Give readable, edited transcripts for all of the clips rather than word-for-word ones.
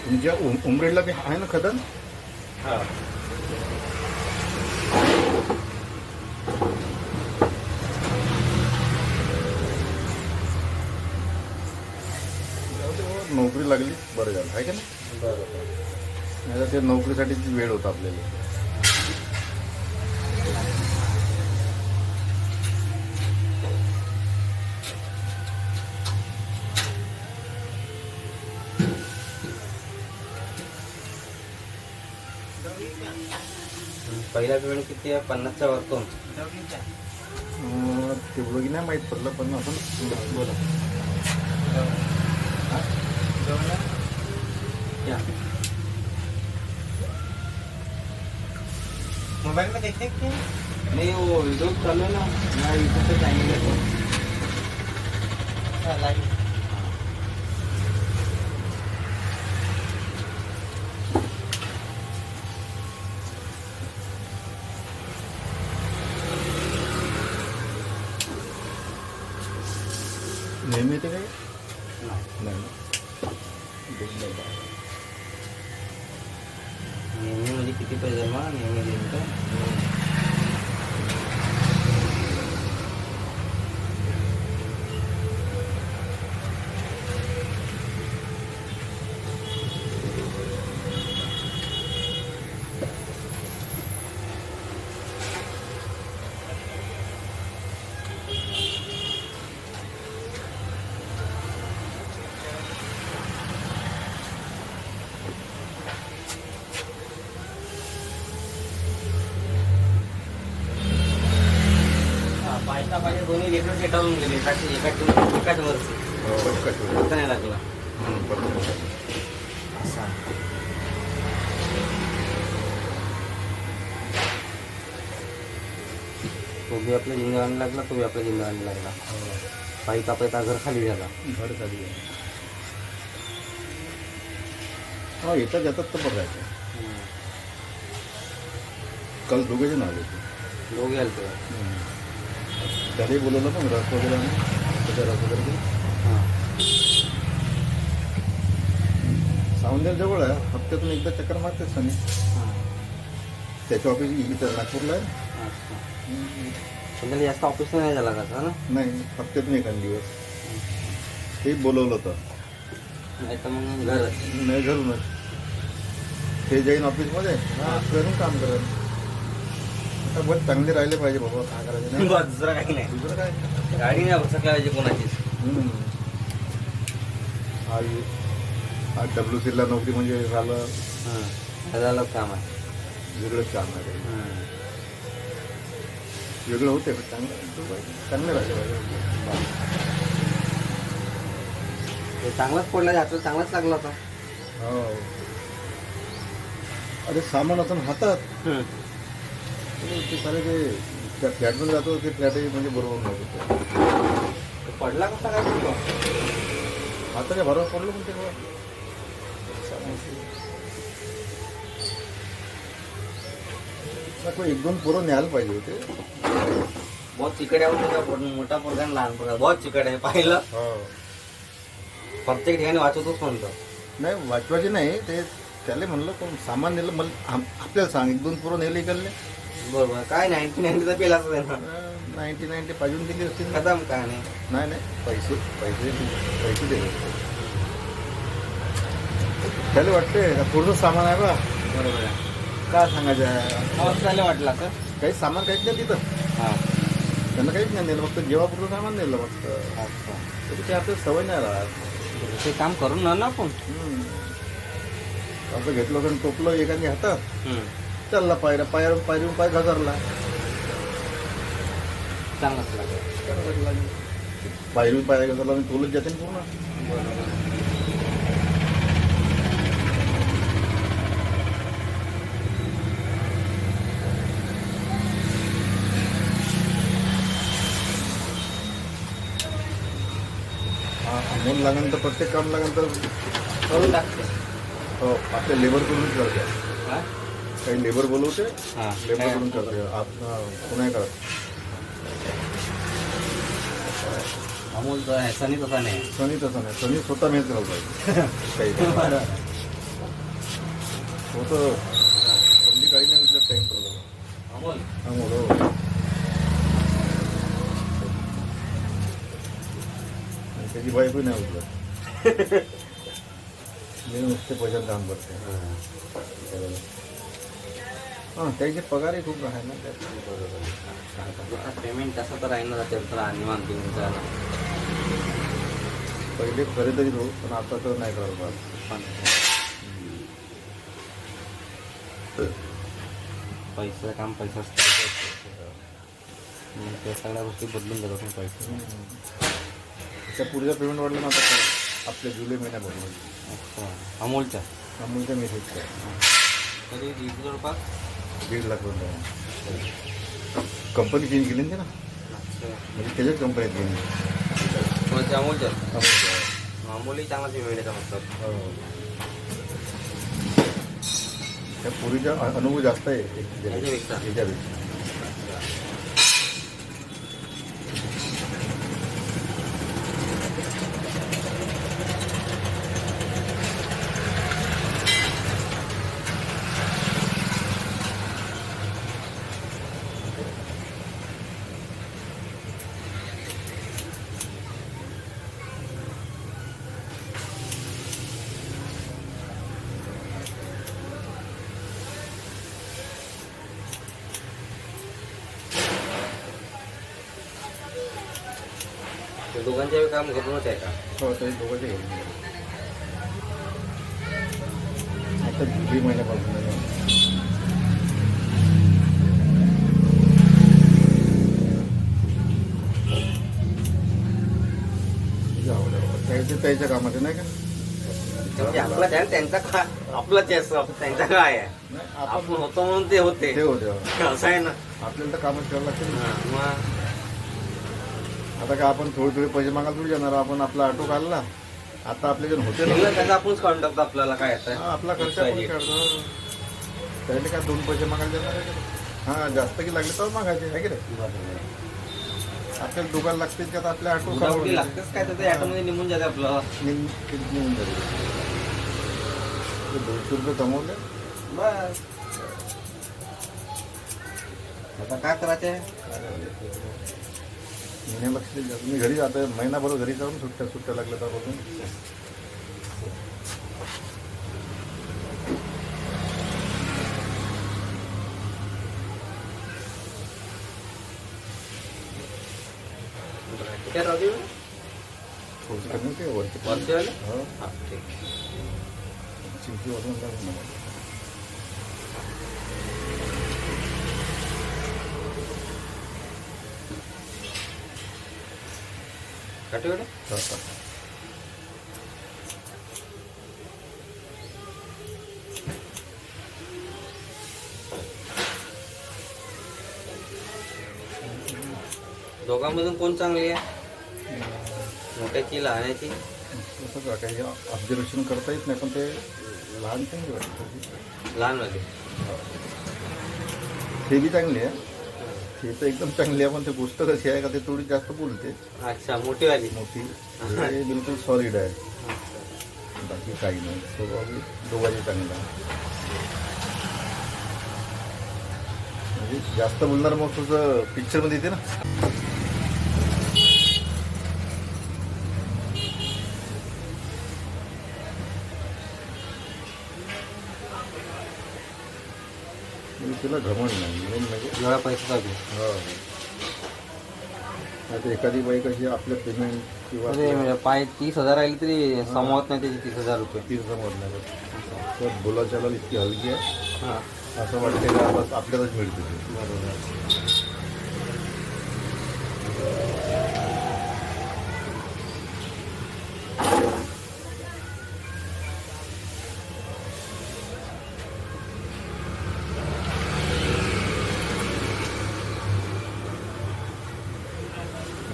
तुमच्या उमरेडला बी आहे ना खदन? हा. नोकरी लागली बरं झालं आहे का नाही? बरोबर. नाही तर ते नोकरीसाठीची वेळ होता आपल्याला. पहिला वेळ किती आहे? 50च्या वरतून. तेवढं की नाही माहीत पडलं पण आपण बोला. मोबाइल में देखते क्या? नहीं वो वीडियो चालू है ना, मैं यूट्यूब पे जाएंगे तो लाइव. नेहमी येते काय? नाही नेहमी म्हणजे किती पाहिजे मग नेहमी देईन का? पाहिजे पाहिजे दोन्ही लेकर पेटाळून गेले एकाच वरती. पटकन नाही लागला. असा तो बी आपल्या जिंदवानी लागला, तो बी आपल्या जिंदवानी लागला. पायी कापायचा घर खाली झाला. घर खाली हा येतात जातात तर बघायचं. काल दोघे जण आले होते. लोक आले ते. त्यालाही बोलवलं पण रस वगैरे रस वगैरे हां. सावंदेर जवळ आहे. हप्त्यातून एकदा चक्कर मारतेच आणि हां. त्याच्या ऑफिस इथं नागपूरला आहे. अच्छा. पण त्याला जास्त ऑफिस नाही झाला का ना? नाही हप्त्यातून एखाद दिवस ते बोलवलं होतं. नाही तर मग घर नाही घरूनच ते जाईन ऑफिसमध्ये घरून काम करत. आता बस चांगले राहिले पाहिजे बाबा. काय करायचं नाही. बस दुसरं काही नाही. दुसरं काय गाडी नाही आवश्यक करायची कोणाचीच. हा WCला नोकरी म्हणजे झालं हां झालं काम आहे. वेगळंच काम आहे. हां. वेगळं होते पण चांगलं राहिले पाहिजे. ते चांगलाच पडला जातो, चांगलाच लागला होता. हो अरे सामान असं हातात ते सारे ते त्या फ्लॅटमध्ये जातो ते फ्लॅटही म्हणजे बरोबर नव्हतं. तो पडला कसा काय पडलो? हाताच्या भरावर पडलो पण ते एक दोन पोरं न्यायला पाहिजे होते. बहुत चिकट आहे होते. मोठा पोरगा आणि लहान पोरगा बहुत चिकट आहे. पाहिलं प्रत्येक ठिकाणी वाचवतोच म्हणतो. नाही वाचवायचे नाही ते त्याला म्हणलं पण सामान नेलं मला आपल्याला सांग. एक दोन पोरं नेले इकडले बरोबर. काय 99 पेलाच आहे ना. 99 पाजून दिली असतील. खतम काय नाही. नाही पैसे पैसे पैसे दिले त्याला वाटते थोडंसं सामान आहे बा. बरोबर आहे. काय सांगायचं आहे. चालेल वाटला तर काही सामान काहीच नाही तिथं. हां. त्यांना काहीच नाही नेलं फक्त जेव्हापूर्वी सामान नेलं फक्त. अच्छा. तरी ते आपल्याला सवय नाही राहत. ते काम करून ना आपण असं घेतलं कारण टोपलं एखाद्या हातात चालला पायरून पाय घसरला. चांगलंच लागेल. पायरून पाय घसरला आणि तोलच जाते ना पूर्ण. अमोल लागेल तर प्रत्येक काम लागेल तर करून टाकते. हो आपल्या लेबर करून करते. काय काही लेबर बोलवते हां. लेबर करून करते. कोणी करत अमोल तर आहे. सनी तसा नाही. सनी तसं नाही. सनी स्वतः मेहनत घालतो काही होतं हल्ली काही नाही उचलत टाईम पडला अमोल हो. आणि त्याची बायको नाही उचलत. मी नुसते पैशात काम करते. हां त्याचे पगारही खूप आहे ना त्यात. पेमेंट तसं तर राहील ना तर आणि मानतो तुमचा पहिले खरेदीच हो पण आता तर नाही करायला पाहिजे. पैसा काम पैसा असतो त्या सगळ्या गोष्टी बदलून जातात ना पैसे. त्या पुढच्या पेमेंट वाढलं ना आता काय आपल्या जुलै महिन्यापासून. अच्छा अमोलच्या अमूलच्या मेसेजच्या तरी जवळपास 1.5 लाख रुपये. कंपनी चेंज केली ना ते ना म्हणजे त्याच्याच कंपनीत गेली कोणत्या अमोलच्या अमूलच्या. अमोलही चांगला पेमेंट येतात मतलब हो. त्या पूर्वीचा अनुभव जास्त आहे याच्यापेक्षा? याच्यापेक्षा. ते दोघांचे काम घरूनच आहे का? हो तरी दोघंचे घेऊन गेले. आता जुलै महिन्यापासून आहे ना. जाऊ द्या बाबा. त्याच्या कामाचे नाही का म्हणजे आपला आहे त्यांचा काय आपलाच आहे असं त्यांचा काय आहे नाही, आपण होतो म्हणून ते होते ते होते असं आहे ना. आपल्याला तर कामच करावं लागतं ना. हा, मग आता काय आपण थोडे थोडे पैसे मागायला थोडी जाणार. आपण आपला ऑटो काढला आता आपले जण होते दिलं ना त्याचा आपणच काढून टाकतो आपल्याला काय येतं हा, आपला खर्च आपण काढतो. त्याने काय 2 पैसे मागायला जाणार आहे का? हा जास्त की लागले तर मागायचे आहे की नाही. आपल्याला दुकान लागते का तर आपल्या ऑटो दुधावटी लागतेच काय तर ॲटोमध्ये निघून जाते आपलं. निघून जाते. 200 रुपये कमवले. बस आता काय करायचं महिन्या लक्ष देत जा. मी घरी जातो महिनाभर घरी जाऊन सुट्ट्या लागल्या त्यापासून. काय राहू दे थोडंसं कमी ते वरती वरतीवाले? हो हा, ठीक. चिंची वाजून टाकून मला. काटे वाटे? हा, हा. दोघांमधून कोण चांगली आहे मोठ्याची लहानाची? तसं का काही ऑब्झर्वेशन करता येत नाही पण ते लहान चांगली वाटतं. लहानवाली ते बी चांगली आहे. ते तर एकदम चांगली आहे पण ते गोष्ट कशी आहे का ते थोडी जास्त बोलते. अच्छा मोठीवाली मोठी हे बिलकुल सॉलिड आहे. बाकी काही नाही. स्वभाव बी दोघांचे चांगला आहे. म्हणजे जास्त बोलणार मग तुझं पिक्चरमध्ये येते ना. तिला घमंड नाही म्हणून म्हणजे एवढा पैसा चालू हो. आता एखादी बाई कशी आपलं पेमेंट किंवा अरे पाय 30,000 राहिले तरी समावत नाही त्याची 30,000 रुपये. ती समोर नाही तर बोलाचाला इतकी हलकी आहे हां असं वाटते का बस आपल्यालाच मिळते ते. बरोबर.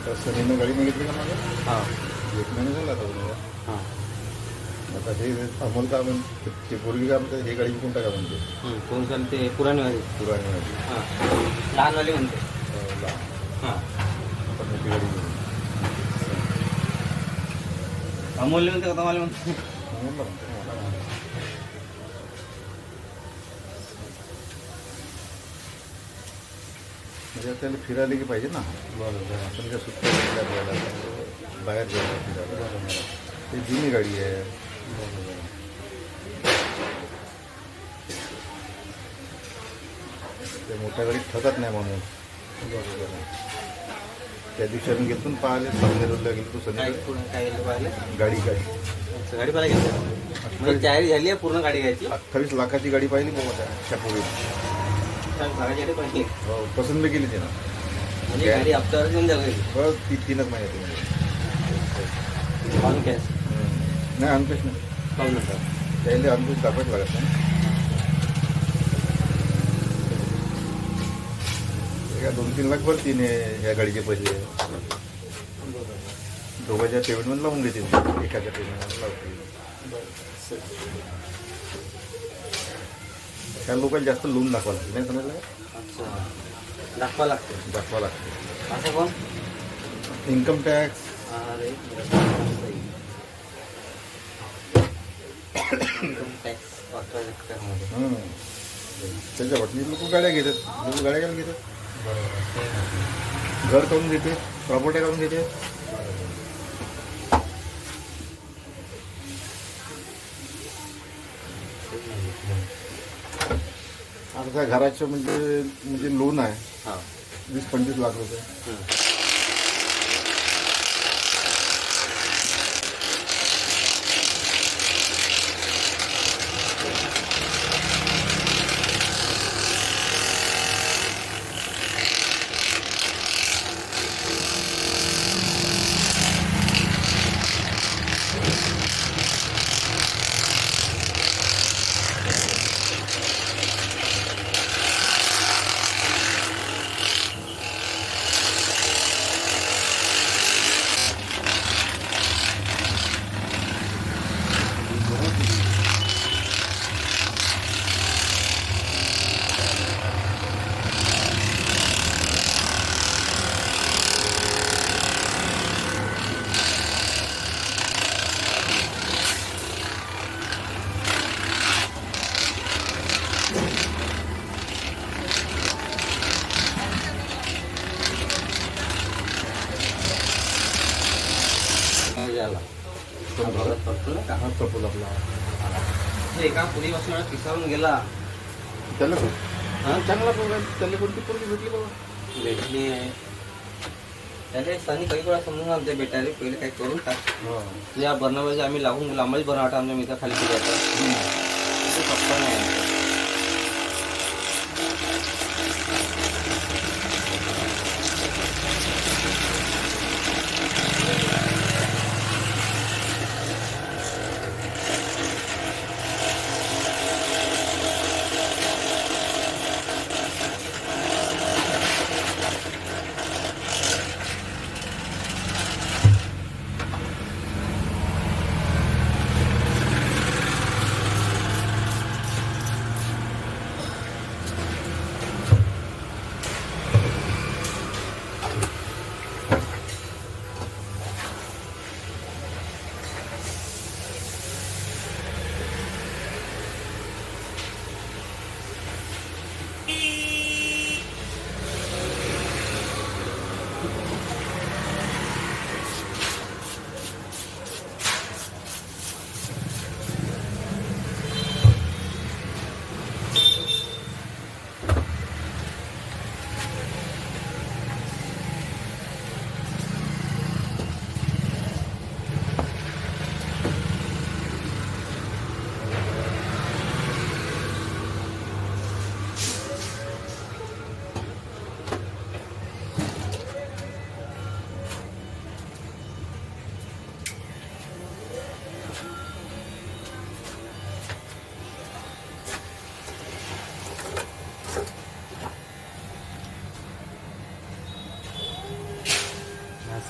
तर सनीनं गाडी मागितली का माझ्या हां 1 महिना झाला आता बघा. हां आता हे अमोल का म्हणते ते पूर्वी का म्हणते हे गाडी विकून टाका म्हणते कोण चालते ते पुराणीवाली? पुराणी गाडी. हां लहानवाली म्हणते. हां आता मोठी गाडी घेऊन अमोलने म्हणते का तुम्हाला म्हणते? म्हणून म्हणते मला. त्याच्यात त्याला फिरायला की पाहिजे ना. बरोबर. आपण काय सुट्ट्या घेतल्या आपल्याला बाहेर जायला फिरायला. ते जुनी गाडी आहे. बरोबर. ते मोठ्या गाडीत ठकत नाही म्हणून. बरोबर. त्या दिवशी आम्ही गेलो ना पाहिले संगेरोडला गेलो काय संध्याकाळी. पूर्ण काय पाहिले? गाडी अच्छा, गाडी पाहिजे म्हणजे तयारी झाली आहे पूर्ण गाडी घ्यायची. 28 लाखाची गाडी पाहिली बाबा त्या पूर्वी. गाडी पाहिजे हो, पसंत केली तिनं. म्हणजे गाडी हप्त्यावर घेऊन जाईल घरी. बस 3च महिन्यात. ऑन कॅश नाही अंकुश नाही. पाहू नका. त्याला अंकुश दाखवायच लागत नाही. एका 2-3 लाख भरती ह्या गाडीचे पैसे. दोघांच्या पेमेंटमध्ये लावून देते. एकाच्या पेमेंटमध्ये लावते. त्या लोकांना जास्त लोन दाखवा लागते नाही समजलं. अच्छा, दाखवा लागते. दाखवा लागते. असं कोण? Income tax. अरे टॅक्स वाटतं. त्याच्या वाटणी लोक गाड्या घेतात. लोक गाड्या घ्यायला घेतात. बरोबर. घर करून घेते. प्रॉपर्टी करून घेते. आता त्या घराचं म्हणजे लोन आहे हां. 20-25 लाख रुपये. झाला भागात पडतो ना का? हा चपूल आपला एका पुरीपासून पिसाळून गेला. त्याला हां, चांगला प्रोग्राम. त्याला कोणती पोरगी भेटली बाबा. भेटली आहे त्याच्या सनी काही वेळा समजून आमच्या बेटारे पहिले काही करून टाक. या बर्नाबाजी आम्ही लागून लांबच बनवता आमच्या मित्र खाली केल्याचा पप्पा नाही.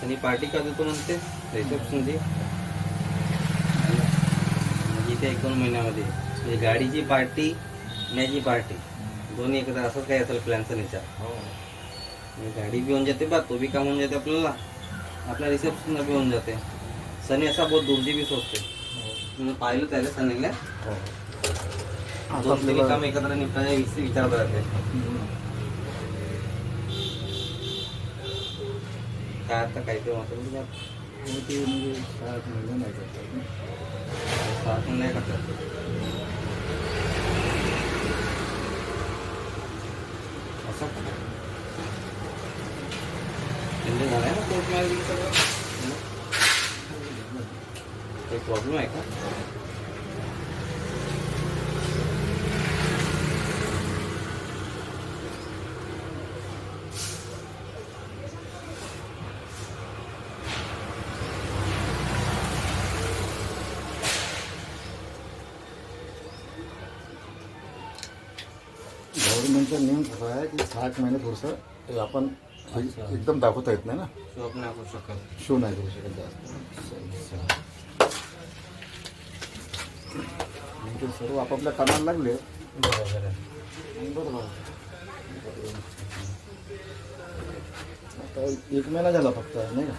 सनी पार्टी का देतो म्हणते रिसेप्शनची इथे 1-2 महिन्यामध्ये. म्हणजे गाडीची पार्टी न्याची पार्टी दोन्ही एकत्र असंच काय असेल प्लॅनचा विचार. गाडी बी होऊन जाते बा, तो बी काम होऊन जाते आपल्याला, आपल्या रिसेप्शनला बी होऊन जाते. सनी असा बहुत दूरची बी सोचते. मी पाहिलं त्याला सनीला 2-3 काम एकत्र निपटायचे विचार करते. काय आता काही ते असेल तर हो, ते म्हणजे 7 महिने नाही करतात ना. 7 नाही करतात. असं का? म्हणजे झालं आहे ना कोर्ट मॅरेज सगळं. काही प्रॉब्लेम आहे का? गव्हर्नमेंटचा नियम कसा आहे की 7 महिने थोडंसं आपण अच्छा. एकदम दाखवता येत नाही ना, शो आपण करू शकत. शो नाही करू शकत जास्त. मग ते सर्व आपापल्या कामाला लागले. बरोबर आहे. बरोबर. आता 1 महिना झाला फक्त, नाही का?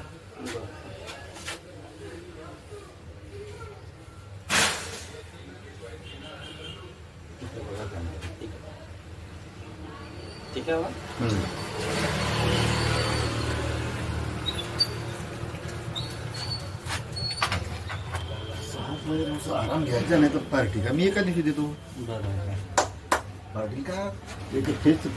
ठीक आहे बा. आराम घ्यायचा नाही तर पार्टी का मी एका दिवशी देतो. बरोबर आहे. पार्टी का एक फिक्स